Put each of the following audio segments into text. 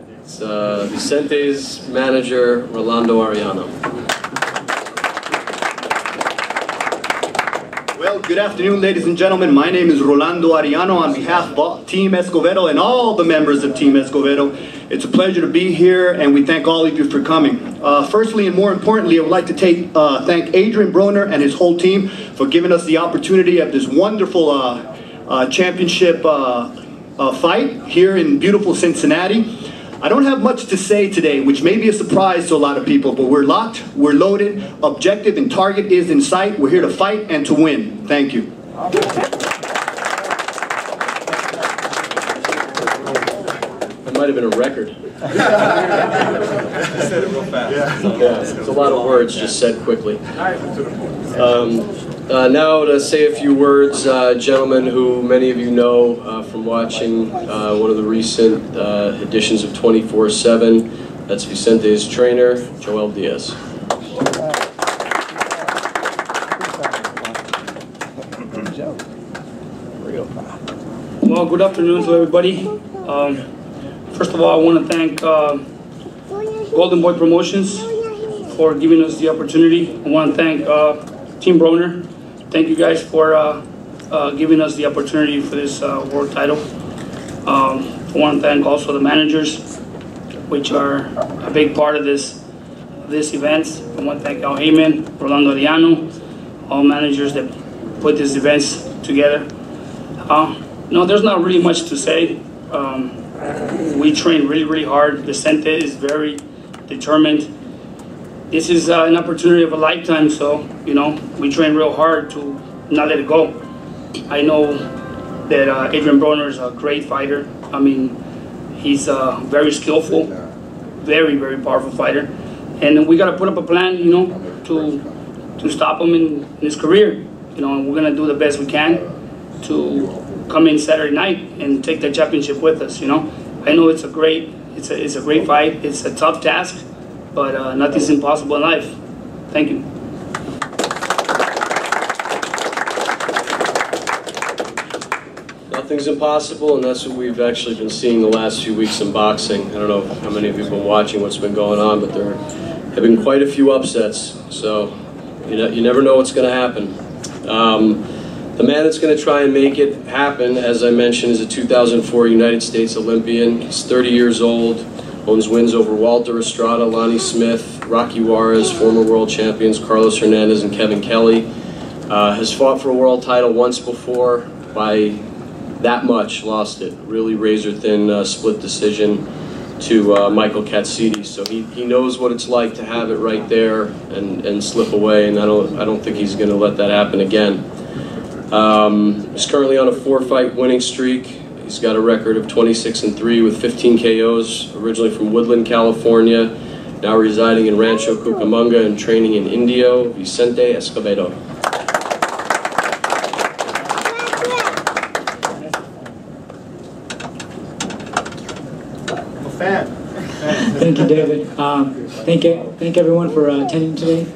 It's Vicente's manager, Rolando Arellano. Well, good afternoon, ladies and gentlemen. My name is Rolando Arellano on behalf of Team Escobedo and all the members of Team Escobedo. It's a pleasure to be here, and we thank all of you for coming. Firstly, and more importantly, I would like to thank Adrien Broner and his whole team for giving us the opportunity of this wonderful championship fight here in beautiful Cincinnati. I don't have much to say today, which may be a surprise to a lot of people, but we're locked, we're loaded, objective and target is in sight. We're here to fight and to win. Thank you. That might have been a record. Said it real fast. Yeah, it's a lot of words just said quickly. Now to say a few words, gentlemen who many of you know from watching one of the recent editions of 24/7. That's Vicente's trainer, Joel Diaz. Well, good afternoon to everybody. First of all, I want to thank Golden Boy Promotions for giving us the opportunity. I want to thank Team Broner. Thank you guys for giving us the opportunity for this world title. I want to thank also the managers, which are a big part of this event. I want to thank Al Heyman, Rolando Arellano, all managers that put these events together. No, there's not really much to say. We train really, really hard. Vicente is very determined. This is an opportunity of a lifetime, so, you know, we train real hard to not let it go. I know that Adrien Broner is a great fighter. I mean, he's very skillful, very, very powerful fighter. And we got to put up a plan, you know, to stop him in his career. You know, and we're going to do the best we can to come in Saturday night and take the championship with us, you know. I know it's a great fight. It's a tough task, but nothing's impossible in life. Thank you. Nothing's impossible, and that's what we've actually been seeing the last few weeks in boxing. I don't know how many of you have been watching what's been going on, but there have been quite a few upsets, so you never know what's going to happen. The man that's going to try and make it happen, as I mentioned, is a 2004 United States Olympian. He's 30 years old, owns wins over Walter Estrada, Lonnie Smith, Rocky Juarez, former world champions Carlos Hernandez and Kevin Kelly. Has fought for a world title once before, by that much, lost it. Really razor-thin split decision to Michael Katsidi. So he knows what it's like to have it right there and slip away, and I don't think he's going to let that happen again. He's currently on a 4-fight winning streak. He's got a record of 26-3 with 15 KOs, originally from Woodland, California, now residing in Rancho Cucamonga and training in Indio, Vicente Escobedo. Thank you, David. Thank everyone for attending today.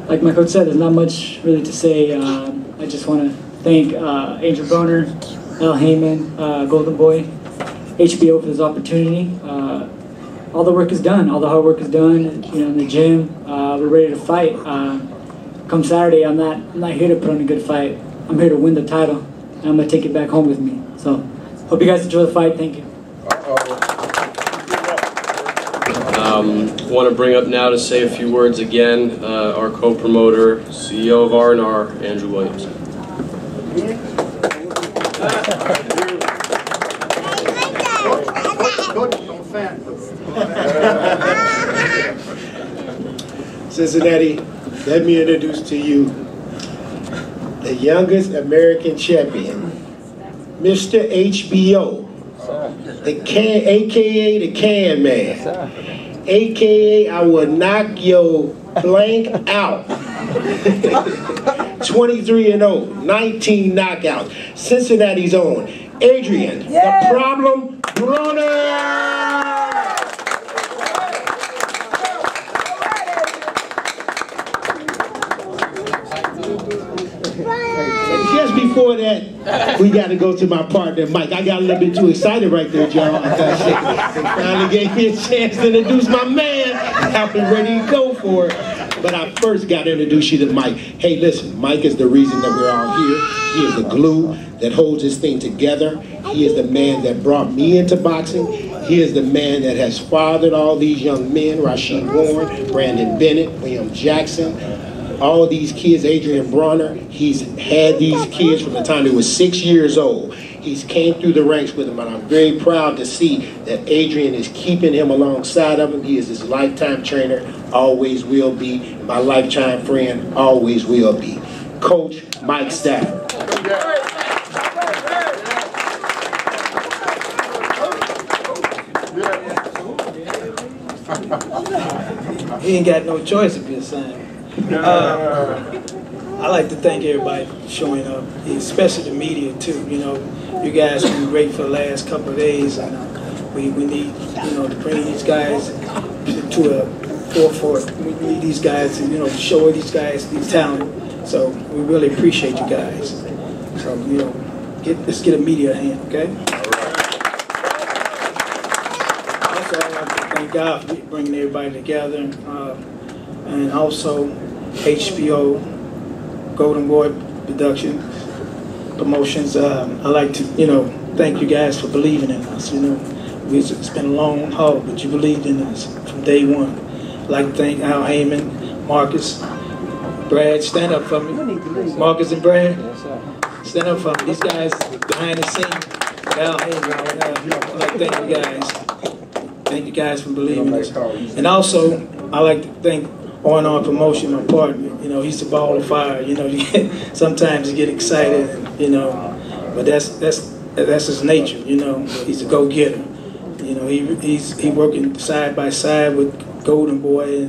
Like my coach said, there's not much really to say. I just want to thank Adrien Broner, Al Heyman, Golden Boy, HBO for this opportunity. All the work is done. All the hard work is done. You know, in the gym, we're ready to fight. Come Saturday, I'm not here to put on a good fight. I'm here to win the title, and I'm gonna take it back home with me. So, hope you guys enjoy the fight. Thank you. Want to bring up now to say a few words again, our co-promoter, CEO of R&R, Andrew Williams. Cincinnati, let me introduce to you the youngest American champion, Mr. HBO, aka the Can Man, aka I will knock your blank out. 23-0, 19 knockouts. Cincinnati's own Adrien, the Problem Broner. And just before that, We got to go to my partner, Mike. I got a little bit too excited right there, y'all. I thought they finally gave me a chance to introduce my man. I was ready to go for it. But I first got to introduce you to Mike. Hey, listen, Mike is the reason that we're all here. He is the glue that holds this thing together. He is the man that brought me into boxing. He is the man that has fathered all these young men, Rasheed Warren, Brandon Bennett, William Jackson, all these kids, Adrien Broner. He's had these kids from the time they were 6 years old. He's came through the ranks with them, and I'm very proud to see that Adrien is keeping him alongside of him. He is his lifetime trainer, always will be. My lifetime friend, always will be. Coach Mike Stafford. He ain't got no choice to be assigned. I like to thank everybody for showing up, especially the media too. You know, you guys have been great for the last couple of days, and we need, you know, to bring these guys to a forefront. We need these guys to, you know, show these guys these talent. So we really appreciate you guys. So, you know, let's get a media hand, okay? Also, I'd like to thank God for bringing everybody together, and also HBO, Golden Boy Promotions. I'd like to, you know, thank you guys for believing in us. You know, it's been a long haul, but you believed in us from day one. I'd like to thank Al Heyman, Marcus, Brad. Stand up for me. Marcus and Brad, stand up for me. These guys behind the scenes. Al Heyman. I'd like to thank you guys. Thank you guys for believing in us. And also, I'd like to thank On Promotion, my partner. You know, he's a ball of fire. You know, sometimes you get excited, you know, but that's his nature. You know, he's a go-getter. You know, he's working side by side with Golden Boy,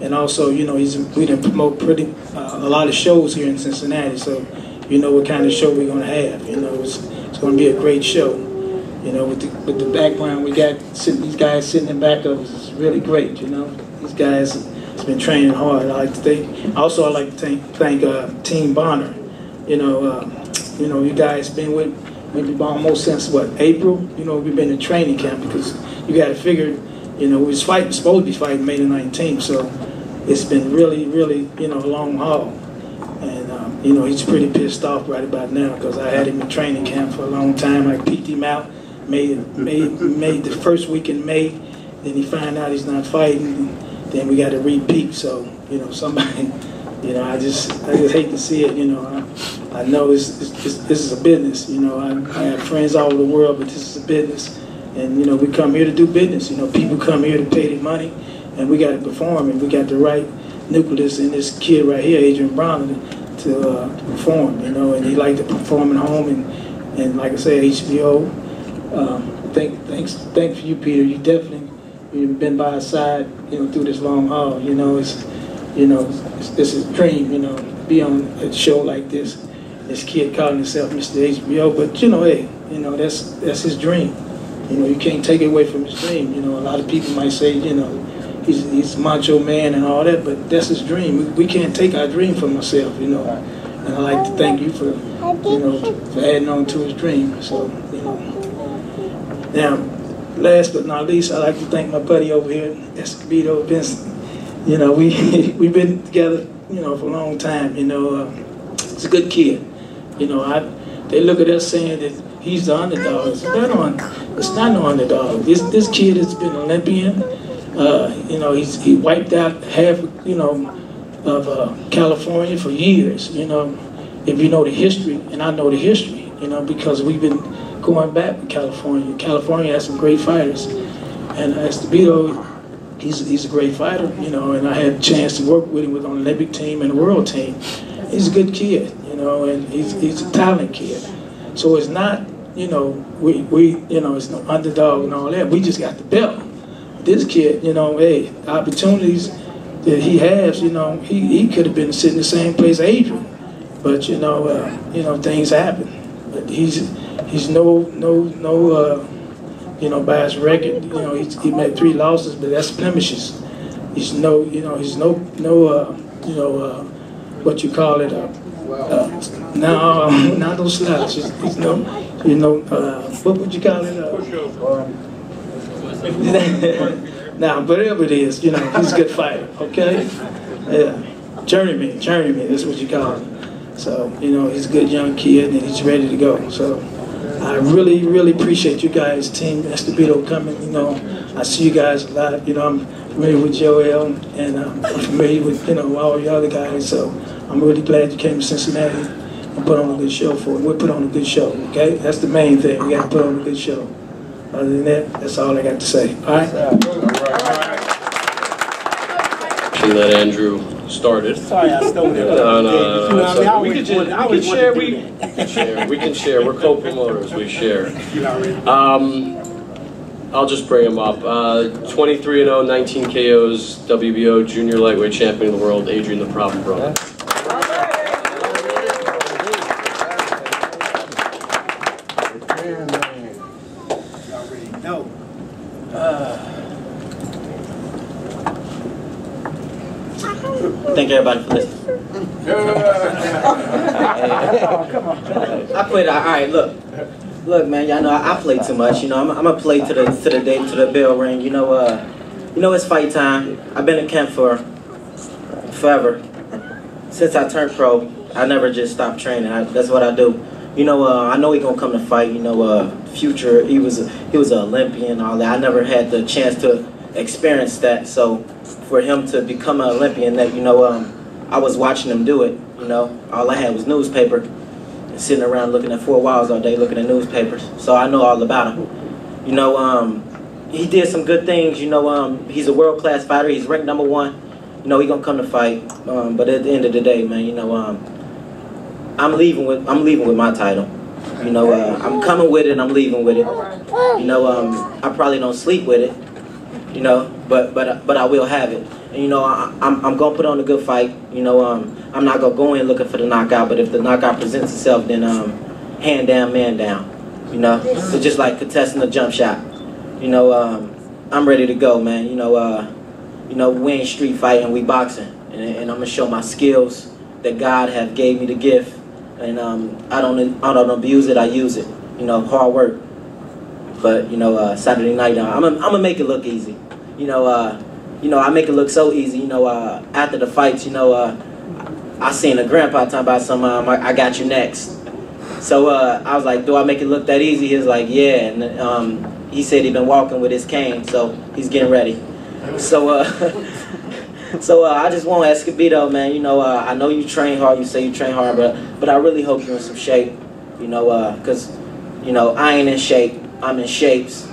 and also, you know, we done promote a lot of shows here in Cincinnati. So, you know what kind of show we're gonna have. You know, it's going to be a great show. You know, with the background we got, these guys sitting in back of us is really great. You know, these guys has been training hard. I'd like to thank Team Bonner. You know, you guys been with maybe almost since what, April. You know, we've been in training camp because you got to figure. You know, we was supposed to be fighting May the 19th, so it's been really, really, you know, a long haul. And you know, he's pretty pissed off right about now because I had him in training camp for a long time. I peeked him out. Made the first week in May, then he found out he's not fighting, and then we got to re-peak. So, you know, somebody, you know, I just hate to see it. You know, I know this is a business. You know, I have friends all over the world, but this is a business, and you know, we come here to do business. You know, people come here to pay their money, and we got to perform, and we got the right nucleus in this kid right here, Adrien Broner, to perform. You know, and he like to perform at home, and like I said, HBO. Thanks for you, Peter. You've been by our side, you know, through this long haul. You know, this is a dream, you know, to be on a show like this. This kid calling himself Mr. HBO, but you know, hey, you know, that's his dream. You know, you can't take it away from his dream. You know, a lot of people might say, you know, he's a macho man and all that, but that's his dream. We can't take our dream from ourselves, you know. And I'd like to thank you for, you know, for adding on to his dream. So, you know. Now, last but not least, I'd like to thank my buddy over here, Escobedo, Vincent. You know, we've been together, you know, for a long time. You know, he's a good kid. You know, they look at us saying that he's the underdog. It's not no underdog. This kid has been an Olympian. You know, he wiped out half, you know, of California for years. You know, if you know the history, and I know the history, you know, because we've been going back with California. California has some great fighters, and Escobedo, he's a great fighter, you know. And I had a chance to work with him on the Olympic team and the world team. He's a good kid, you know, and he's a talent kid. So it's not, you know, we you know, it's no underdog and all that. We just got the belt. This kid, you know, hey, the opportunities that he has, you know, he could have been sitting in the same place as Adrien, but you know, things happen. But he's no, you know, by his record, you know, he made 3 losses, but that's blemishes. He's no, you know, what you call it, No, not those slaps. What would you call it? Now, whatever it is, he's a good fighter. Okay, yeah, journeyman. That's what you call him. So, he's a good young kid and he's ready to go. So, I really, really appreciate you guys, Team Escobedo, coming. I see you guys a lot. I'm familiar with Joel and I'm familiar with all the other guys. So, I'm really glad you came to Cincinnati and put on a good show for it. We'll put on a good show, okay? That's the main thing. We got to put on a good show. Other than that, that's all I got to say. All right? That Andrew started. Sorry, I stole it. No. We can share. We can share. We're co-promoters. We share. I'll just bring him up. 23-0, 19 KOs, WBO Junior Lightweight Champion of the World, Adrien the Problem Broner. Thank everybody for listening. I quit. All right, look, man. Y'all know I play too much. I'm gonna play to the bell ring. It's fight time. I've been in camp for forever. Since I turned pro, I never just stopped training. That's what I do. I know he gonna come to fight. Future. He was an Olympian and all that. I never had the chance to experience that. So for him to become an Olympian, that I was watching him do it. All I had was newspaper, and sitting around looking at 4 walls all day, looking at newspapers. So I know all about him. He did some good things. He's a world-class fighter. He's ranked #1. He gonna come to fight. But at the end of the day, man, I'm leaving with my title. I'm coming with it and I'm leaving with it. I probably don't sleep with it. But I will have it. And, I'm gonna put on a good fight. I'm not gonna go in looking for the knockout, but if the knockout presents itself, then hand down, man down. So just like contesting a jump shot. I'm ready to go, man. We ain't street fighting, we boxing, and I'm gonna show my skills that God have gave me the gift, and I don't abuse it, I use it. Hard work. But Saturday night, I'm gonna make it look easy. I make it look so easy. After the fights, I seen a grandpa talking about I got you next. So I was like, do I make it look that easy? He was like, yeah. And he said he'd been walking with his cane, so he's getting ready. So I just want Escobedo, man. I know you train hard. You say you train hard, but I really hope you're in some shape. Because I ain't in shape. I'm in shapes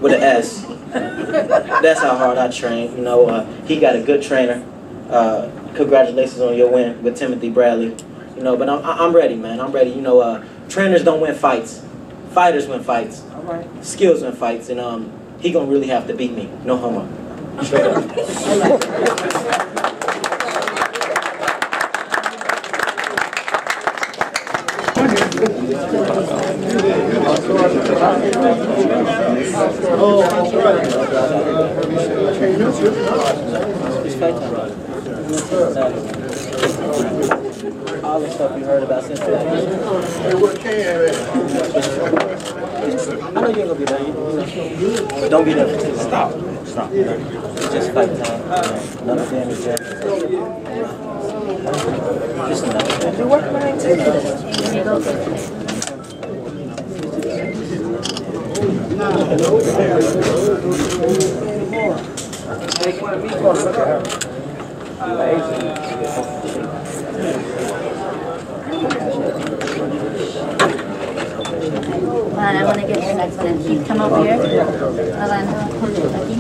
with an S. That's how hard I train. He got a good trainer. Congratulations on your win with Timothy Bradley. But I'm ready, man. I'm ready. Trainers don't win fights. Fighters win fights. All right. Skills win fights, and he gonna really have to beat me. No homo. Straight up. All the stuff you heard about Cincinnati. I know you're gonna be there. But don't be there for too long. Stop. It's just fight time. None of damage there. Just enough. You work behind too. I want to get your next one. Come over here. Orlando, aquí.